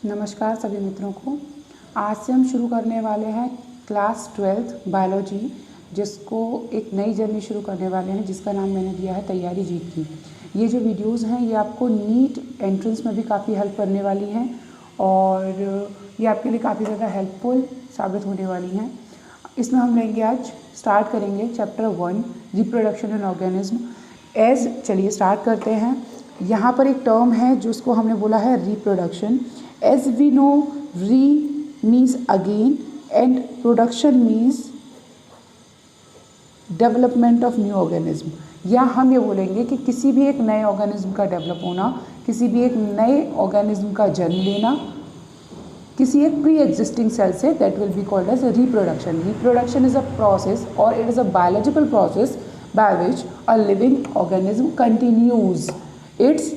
नमस्कार सभी मित्रों को। आज से हम शुरू करने वाले हैं क्लास 12th बायोलॉजी, जिसको एक नई जर्नी शुरू करने वाले हैं जिसका नाम मैंने दिया है तैयारी जीत की। ये जो वीडियोस हैं ये आपको नीट एंट्रेंस में भी काफ़ी हेल्प करने वाली हैं और ये आपके लिए काफ़ी ज़्यादा हेल्पफुल साबित होने वाली हैं। इसमें हम लेंगे आज स्टार्ट करेंगे चैप्टर 1 रिप्रोडक्शन इन ऑर्गेनिज्म। चलिए स्टार्ट करते हैं। यहाँ पर एक टर्म है जिसको हमने बोला है reproduction. As we know, re means again and production means development of new organism। या हम ये बोलेंगे कि किसी भी एक नए ऑर्गेनिज्म का डेवलप होना, किसी भी एक नए ऑर्गेनिज्म का जन्म लेना किसी एक प्री एग्जिस्टिंग सेल से, that will be called as reproduction. Reproduction is a process और it is a biological process by which a living organism continues its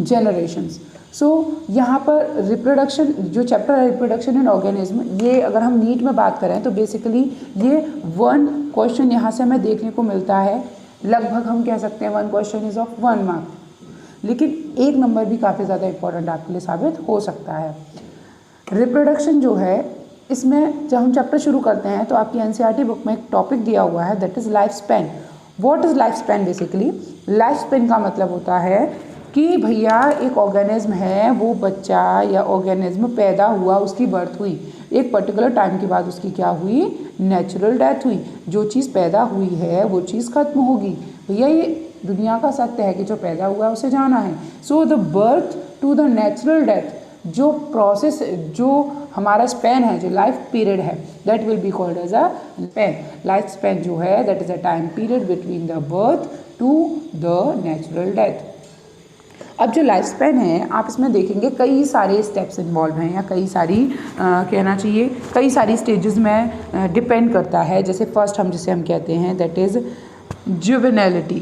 generations। सो यहाँ पर रिप्रोडक्शन जो चैप्टर है रिप्रोडक्शन इन ऑर्गेनिज्म, ये अगर हम नीट में बात करें तो बेसिकली ये 1 क्वेश्चन यहाँ से हमें देखने को मिलता है। लगभग हम कह सकते हैं 1 क्वेश्चन इज ऑफ 1 मार्क, लेकिन 1 नंबर भी काफ़ी ज़्यादा इंपॉर्टेंट आपके लिए साबित हो सकता है। रिप्रोडक्शन जो है, इसमें जब हम चैप्टर शुरू करते हैं तो आपकी एनसीईआरटी बुक में एक टॉपिक दिया हुआ है, that is life span. What is life span? Basically life span का मतलब होता है कि भैया एक ऑर्गेनिज्म है, वो बच्चा या ऑर्गेनिज्म पैदा हुआ, उसकी बर्थ हुई, एक पर्टिकुलर टाइम के बाद उसकी क्या हुई? नेचुरल डेथ हुई। जो चीज़ पैदा हुई है वो चीज़ खत्म होगी। भैया ये दुनिया का सत्य है कि जो पैदा हुआ है उसे जाना है। So the birth to the natural death, जो प्रोसेस, जो हमारा स्पैन है, जो लाइफ पीरियड है, that will be called as a span. Life span जो है that is a time period between the birth to the natural death. अब जो लाइफ स्पैन है, आप इसमें देखेंगे कई सारे स्टेप्स इन्वॉल्व हैं, या कई सारी कहना चाहिए कई सारी स्टेजेस में डिपेंड करता है। जैसे फर्स्ट जिसे हम कहते हैं दैट इज़ जुवेनैलिटी।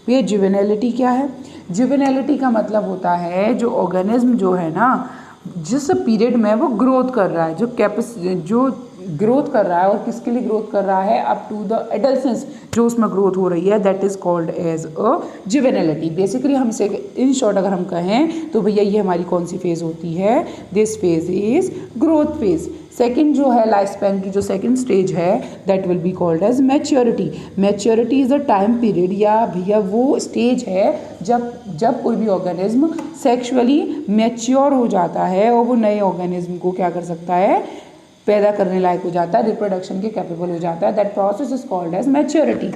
ये जुवेनैलिटी क्या है? जुवेनैलिटी का मतलब होता है जो ऑर्गेनिज्म जो है ना, जिस पीरियड में वो ग्रोथ कर रहा है, जो ग्रोथ कर रहा है, और किसके लिए ग्रोथ कर रहा है? अप टू द एडल्सेंस जो उसमें ग्रोथ हो रही है, that is called as a juvenility. Basically हम इसे इन शॉर्ट अगर हम कहें तो भैया ये हमारी कौन सी फेज़ होती है? This phase is growth phase. Second जो है लाइफ स्पैन की जो सेकेंड स्टेज है that will be called as maturity. Maturity is a time period, या भैया वो स्टेज है जब कोई भी ऑर्गेनिज्म सेक्सुअली मैच्योर हो जाता है और वो नए ऑर्गेनिज्म को क्या कर सकता है? पैदा करने लायक हो जाता है, रिप्रोडक्शन के कैपेबल हो जाता है। That process is called as maturity.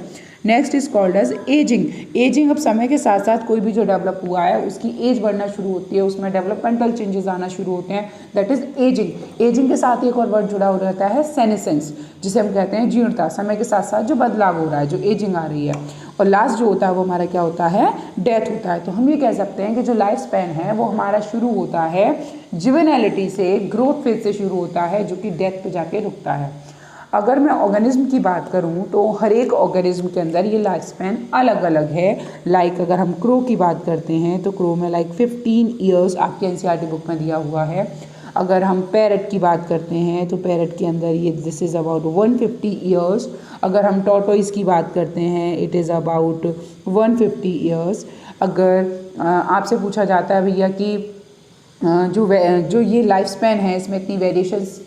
Next is called as ageing. Ageing, अब समय के साथ साथ कोई भी जो डेवलप हुआ है उसकी एज बढ़ना शुरू होती है, उसमें डेवलपमेंटल चेंजेस आना शुरू होते हैं, दैट इज एजिंग। एजिंग के साथ एक और वर्ड जुड़ा हो रहता है सेनेसेंस, जिसे हम कहते हैं जीर्णता। समय के साथ साथ जो बदलाव हो रहा है, जो एजिंग आ रही है। और लास्ट जो होता है वो हमारा क्या होता है? डेथ होता है। तो हम ये कह सकते हैं कि जो लाइफ स्पैन है वो हमारा शुरू होता है जुवेनैलिटी से, ग्रोथ फेज से शुरू होता है, जो कि डेथ पे जाके रुकता है। अगर मैं ऑर्गेनिज्म की बात करूं तो हर एक ऑर्गेनिज्म के अंदर ये लाइफ स्पैन अलग अलग है। लाइक अगर हम क्रो की बात करते हैं तो क्रो में 15 ईयर्स आपके एनसीईआरटी बुक में दिया हुआ है। अगर हम पैरट की बात करते हैं तो पैरट के अंदर ये दिस इज़ अबाउट 150 ईयर्स। अगर हम टॉर्टोइस की बात करते हैं इट इज़ अबाउट 150 ईयर्स। अगर आपसे पूछा जाता है भैया कि जो ये लाइफ स्पैन है इसमें इतनी वेरिएशंस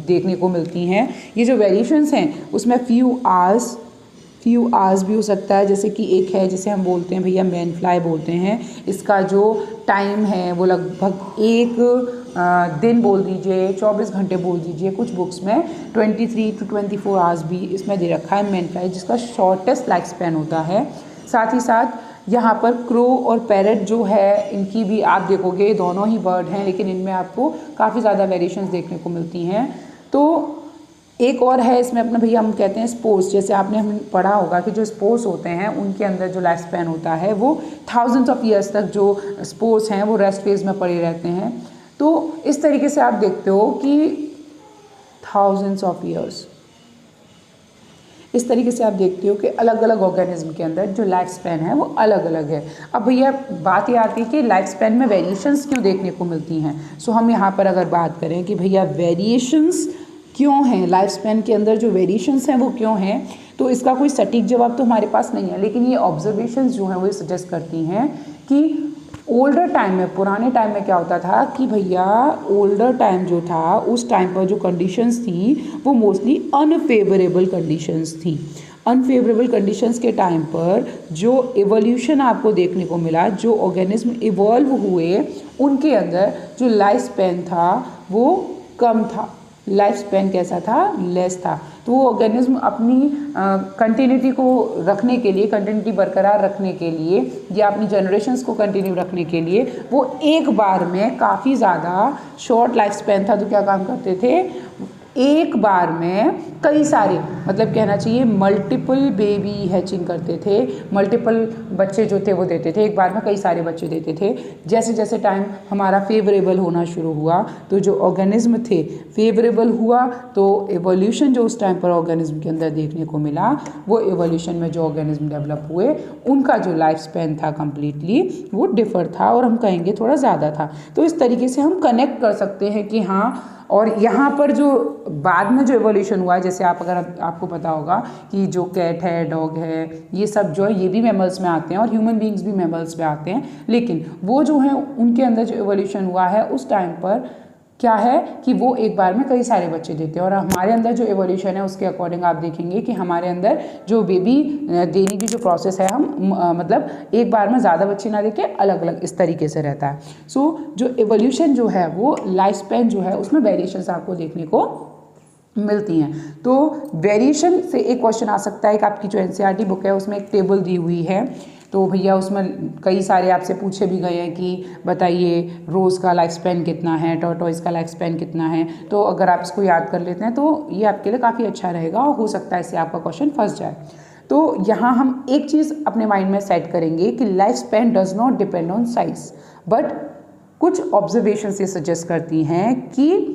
देखने को मिलती हैं, ये जो वेरिएशंस हैं उसमें फ्यू आवर्स भी हो सकता है। जैसे कि एक है जिसे हम बोलते हैं भैया मैन फ्लाई बोलते हैं, इसका जो टाइम है वो लगभग 1 दिन बोल दीजिए, 24 घंटे बोल दीजिए। कुछ बुक्स में 23 to 24 आवर्स भी इसमें दे रखा है मैन फ्लाई, जिसका शॉर्टेस्ट लाइफ स्पैन होता है। साथ ही साथ यहाँ पर क्रो और पैरट जो है, इनकी भी आप देखोगे दोनों ही बर्ड हैं, लेकिन इनमें आपको काफ़ी ज़्यादा वेरिएशंस देखने को मिलती हैं। तो एक और है इसमें अपना भैया हम कहते हैं स्पोर्स। जैसे आपने हम पढ़ा होगा कि जो स्पोर्स होते हैं उनके अंदर जो लाइफ स्पैन होता है वो थाउजेंड्स ऑफ ईयर्स तक जो स्पोर्स हैं वो रेस्ट फेज में पड़े रहते हैं। तो इस तरीके से आप देखते हो कि थाउजेंड्स ऑफ ईयर्स, इस तरीके से आप देखते हो कि अलग अलग ऑर्गेनिज्म के अंदर जो लाइफ स्पैन है वो अलग अलग है। अब भैया बात ये आती है कि लाइफ स्पैन में वेरिएशंस क्यों देखने को मिलती हैं। सो हम यहाँ पर अगर बात करें कि भैया वेरिएशंस क्यों हैं, लाइफ स्पैन के अंदर जो वेरिएशंस हैं वो क्यों हैं, तो इसका कोई सटीक जवाब तो हमारे पास नहीं है, लेकिन ये ऑब्जर्वेशंस जो हैं वो सजेस्ट करती हैं कि ओल्डर टाइम में, पुराने टाइम में क्या होता था कि भैया ओल्डर टाइम जो था उस टाइम पर जो कंडीशंस थी वो मोस्टली अनफेवरेबल कंडीशंस थी। अनफेवरेबल कंडीशंस के टाइम पर जो एवोल्यूशन आपको देखने को मिला, जो ऑर्गेनिज्म इवॉल्व हुए, उनके अंदर जो लाइफ स्पैन था वो कम था। लाइफ स्पैन कैसा था? लेस था। तो वो ऑर्गेनिज्म अपनी कंटिन्यूटी को रखने के लिए, कंटिन्यूटी बरकरार रखने के लिए या अपनी जनरेशन्स को कंटिन्यू रखने के लिए वो एक बार में काफ़ी ज़्यादा शॉर्ट लाइफ स्पैन था, तो क्या काम करते थे? एक बार में कई सारे, मतलब कहना चाहिए मल्टीपल बेबी हैचिंग करते थे, मल्टीपल बच्चे जो थे वो देते थे, एक बार में कई सारे बच्चे देते थे। जैसे जैसे टाइम हमारा फेवरेबल होना शुरू हुआ तो जो ऑर्गेनिज्म थे फेवरेबल हुआ, तो एवोल्यूशन जो उस टाइम पर ऑर्गेनिज्म के अंदर देखने को मिला, वो एवोल्यूशन में जो ऑर्गेनिज्म डेवलप हुए उनका जो लाइफ स्पैन था कम्प्लीटली वो डिफर था, और हम कहेंगे थोड़ा ज़्यादा था। तो इस तरीके से हम कनेक्ट कर सकते हैं कि हाँ, और यहाँ पर जो बाद में जो एवोल्यूशन हुआ है, जैसे आपको पता होगा कि जो कैट है, डॉग है, ये सब जो है ये भी मैमल्स में आते हैं और ह्यूमन बींग्स भी मैमल्स में आते हैं, लेकिन वो जो है उनके अंदर जो एवोल्यूशन हुआ है उस टाइम पर क्या है कि वो एक बार में कई सारे बच्चे देते हैं। और हमारे अंदर जो एवोल्यूशन है उसके अकॉर्डिंग आप देखेंगे कि हमारे अंदर जो बेबी देने की जो प्रोसेस है, हम मतलब एक बार में ज़्यादा बच्चे ना देके अलग अलग इस तरीके से रहता है। सो जो एवोल्यूशन जो है वो लाइफ स्पैन जो है उसमें वेरिएशंस आपको देखने को मिलती हैं। तो वेरिएशन से एक क्वेश्चन आ सकता है कि आपकी जो एनसीईआरटी बुक है उसमें एक टेबल दी हुई है, तो भैया उसमें कई सारे आपसे पूछे भी गए हैं कि बताइए रोज़ का लाइफ स्पैन कितना है, टॉर्टोइस का लाइफ स्पैन कितना है। तो अगर आप इसको याद कर लेते हैं तो ये आपके लिए काफ़ी अच्छा रहेगा, और हो सकता है इससे आपका क्वेश्चन फंस जाए। तो यहाँ हम एक चीज़ अपने माइंड में सेट करेंगे कि life span does not depend on size, but कुछ ऑब्जर्वेशन ये सजेस्ट करती हैं कि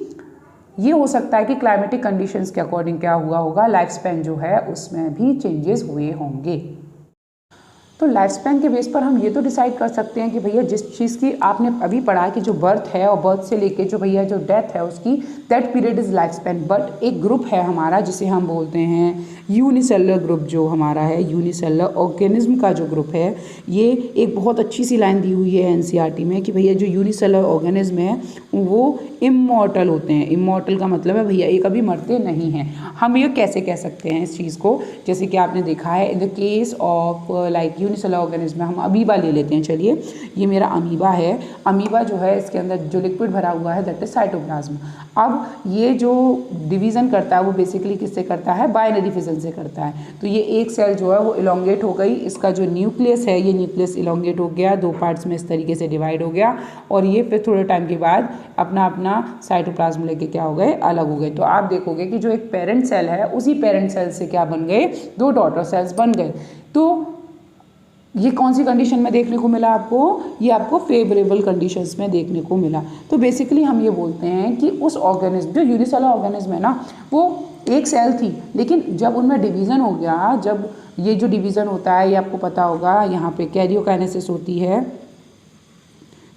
ये हो सकता है कि क्लाइमेटिक कंडीशंस के अकॉर्डिंग क्या हुआ होगा, लाइफ स्पैन जो है उसमें भी चेंजेस हुए होंगे। तो लाइफ स्पैन के बेस पर हम ये तो डिसाइड कर सकते हैं कि भैया जिस चीज़ की आपने अभी पढ़ा कि जो बर्थ है और बर्थ से लेके जो भैया जो डेथ है उसकी, that period is life span. But एक ग्रुप है हमारा जिसे हम बोलते हैं यूनिसेलुलर ग्रुप, जो हमारा है यूनिसेलुलर ऑर्गेनिज्म का जो ग्रुप है, ये एक बहुत अच्छी सी लाइन दी हुई है एनसीईआरटी में कि भैया जो यूनिसेलुलर ऑर्गेनिज्म है वो इमॉर्टल होते हैं। इमॉर्टल का मतलब है भैया ये कभी मरते नहीं हैं। हम ये कैसे कह सकते हैं इस चीज़ को? जैसे कि आपने देखा है in the case of like unicellular organism में हम अमीबा ले लेते हैं। चलिए, ये मेरा अमीबा है। अमीबा जो है इसके अंदर जो लिक्विड भरा हुआ है दैट इज साइटोप्लाज्म। अब ये जो डिवीज़न करता है वो बेसिकली किससे करता है? बाइनरी फिजन से करता है। तो ये एक सेल जो है वो इलोंगेट हो गई, इसका जो न्यूक्लियस है ये न्यूक्लियस इलोंगेट हो गया, दो पार्ट्स में इस तरीके से डिवाइड हो गया, और ये फिर थोड़े टाइम के बाद अपना अपना साइटोप्लाज्म लेके क्या हो गए? अलग हो गए। तो आप देखोगे कि जो एक पेरेंट सेल है उसी पेरेंट सेल से क्या बन गए? दो डॉटर सेल्स बन गए। तो ये कौन सी कंडीशन में देखने को मिला आपको? ये आपको फेवरेबल कंडीशंस में देखने को मिला। तो बेसिकली हम ये बोलते हैं कि उस ऑर्गेनिज्म, जो यूनिसेलुलर ऑर्गेनिज्म है ना, वो एक सेल थी, लेकिन जब उनमें डिवीज़न हो गया, जब ये जो डिवीज़न होता है ये आपको पता होगा, यहाँ पे कैरियोकाइनेसिस होती है,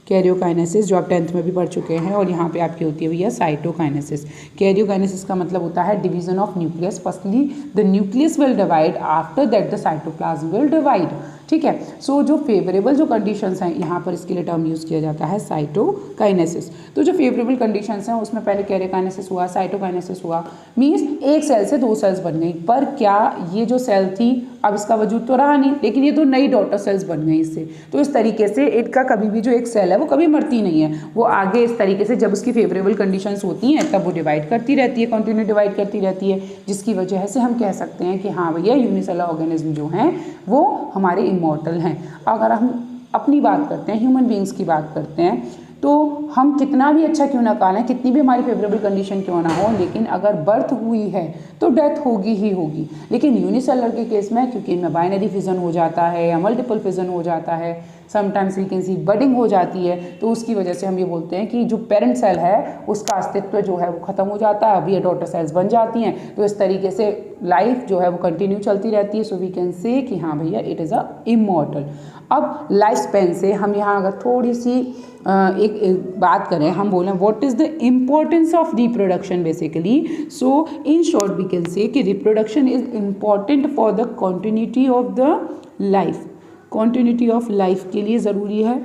कैरियोकाइनेसिस जो आप 10th में भी पढ़ चुके हैं, और यहाँ पे आपकी होती है भैया साइटोकाइनेसिस। कैरियोकाइनेसिस का मतलब होता है division of nucleus. Firstly the nucleus will divide, after that the cytoplasm will divide. ठीक है। सो जो फेवरेबल जो कंडीशंस हैं यहाँ पर इसके लिए टर्म यूज़ किया जाता है साइटोकाइनेसिस। तो जो फेवरेबल कंडीशंस हैं उसमें पहले कैरियोकाइनेसिस हुआ, साइटोकाइनेसिस हुआ, मीन्स एक सेल से दो सेल्स बन गई। पर क्या ये जो सेल थी अब इसका वजूद तो रहा नहीं, लेकिन ये तो नई डॉटर सेल्स बन गई इससे। तो इस तरीके से इनका कभी भी जो एक सेल है वो कभी मरती नहीं है, वो आगे इस तरीके से जब उसकी फेवरेबल कंडीशंस होती हैं तब वो डिवाइड करती रहती है, कंटिन्यू डिवाइड करती रहती है, जिसकी वजह से हम कह सकते हैं कि हाँ भैया यूनिसेलुलर ऑर्गेनिज्म जो हैं वो हमारे इमॉर्टल हैं। अगर हम अपनी बात करते हैं, ह्यूमन बींग्स की बात करते हैं, तो हम कितना भी अच्छा क्यों ना पालें, कितनी भी हमारी फेवरेबल कंडीशन क्यों ना हो, लेकिन अगर बर्थ हुई है तो डेथ होगी ही होगी। लेकिन यूनिसेलुलर के केस में क्योंकि इनमें बाइनरी फिजन हो जाता है या मल्टीपल फिजन हो जाता है, sometimes we can see budding हो जाती है, तो उसकी वजह से हम ये बोलते हैं कि जो पेरेंट सेल है उसका अस्तित्व जो है वो ख़त्म हो जाता है, अब ये डॉटर सेल्स बन जाती हैं। तो इस तरीके से लाइफ जो है वो कंटिन्यू चलती रहती है। सो वी कैन से कि हाँ भैया इट इज़ अ इमॉर्टल। अब लाइफ स्पेन से हम यहाँ अगर थोड़ी सी एक बात करें, हम बोलें what is the importance of reproduction basically. So in short we can say कि reproduction is important for the continuity of the life. Continuity of life के लिए ज़रूरी है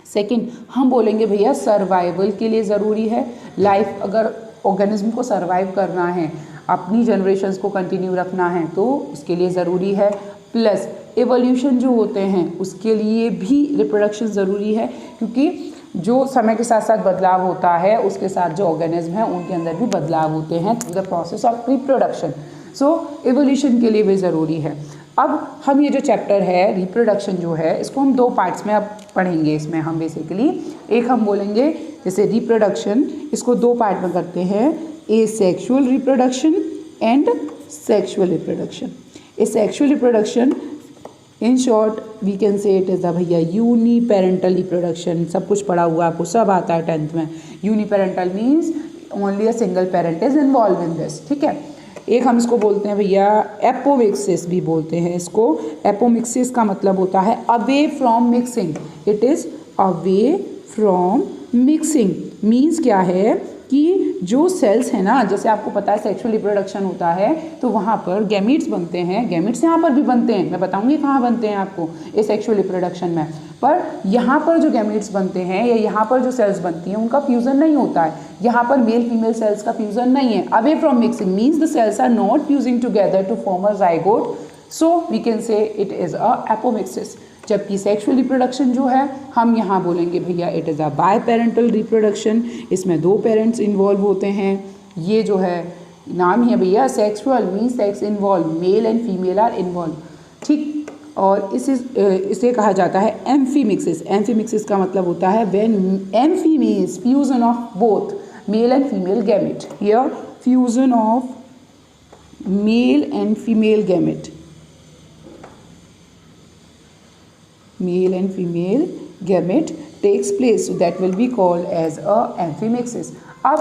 सेकंड हम बोलेंगे भैया सर्वाइवल के लिए ज़रूरी है। लाइफ अगर ऑर्गेनिज्म को सर्वाइव करना है, अपनी जनरेशन्स को कंटिन्यू रखना है तो उसके लिए ज़रूरी है। प्लस एवोल्यूशन जो होते हैं उसके लिए भी रिप्रोडक्शन ज़रूरी है, क्योंकि जो समय के साथ साथ बदलाव होता है उसके साथ जो ऑर्गेनिज्म हैं उनके अंदर भी बदलाव होते हैं through the process of reproduction. So evolution के लिए भी ज़रूरी है। अब हम ये जो चैप्टर है रिप्रोडक्शन जो है इसको हम दो पार्ट्स में अब पढ़ेंगे। इसमें हम बेसिकली एक हम बोलेंगे जैसे रिप्रोडक्शन, इसको दो पार्ट में करते हैं, asexual reproduction and sexual reproduction. Asexual reproduction in short we can say it is the भैया यूनिपेरेंटल रिप्रोडक्शन। सब कुछ पढ़ा हुआ आपको, सब आता है 10th में। Uniparental means only a single parent is involve in this, ठीक है। एक हम इसको बोलते हैं भैया एपोमिक्सिस भी बोलते हैं इसको। एपोमिक्सिस का मतलब होता है away from mixing, it is away from mixing. Means क्या है कि जो सेल्स है ना, जैसे आपको पता है सेक्सुअल रिप्रोडक्शन होता है तो वहाँ पर गैमीट्स बनते हैं, गैमीट्स यहाँ पर भी बनते हैं, मैं बताऊँगी कहाँ बनते हैं आपको ये सेक्सुअल रिप्रोडक्शन में। पर यहाँ पर जो गैमीट्स बनते हैं या यहाँ पर जो सेल्स बनती हैं उनका फ्यूज़न नहीं होता है, यहाँ पर मेल फीमेल सेल्स का फ्यूज़न नहीं है। Away from mixing means the cells are not fusing together to form a zygote, so we can say it is a apomixis. जबकि सेक्सुअल रिप्रोडक्शन जो है हम यहाँ बोलेंगे भैया it is a biparental reproduction. इसमें दो पेरेंट्स इन्वॉल्व होते हैं। ये जो है नाम ही है भैया sexual means sex involve, male and female are involve, ठीक। और इसे कहा जाता है एम्फीमिक्सिस। एम्फीमिक्सिस का मतलब होता है when amphi means fusion of both male and female gamete, या fusion of male and female gamete, male and female gamete takes place, so that will be called as a amphimixis. अब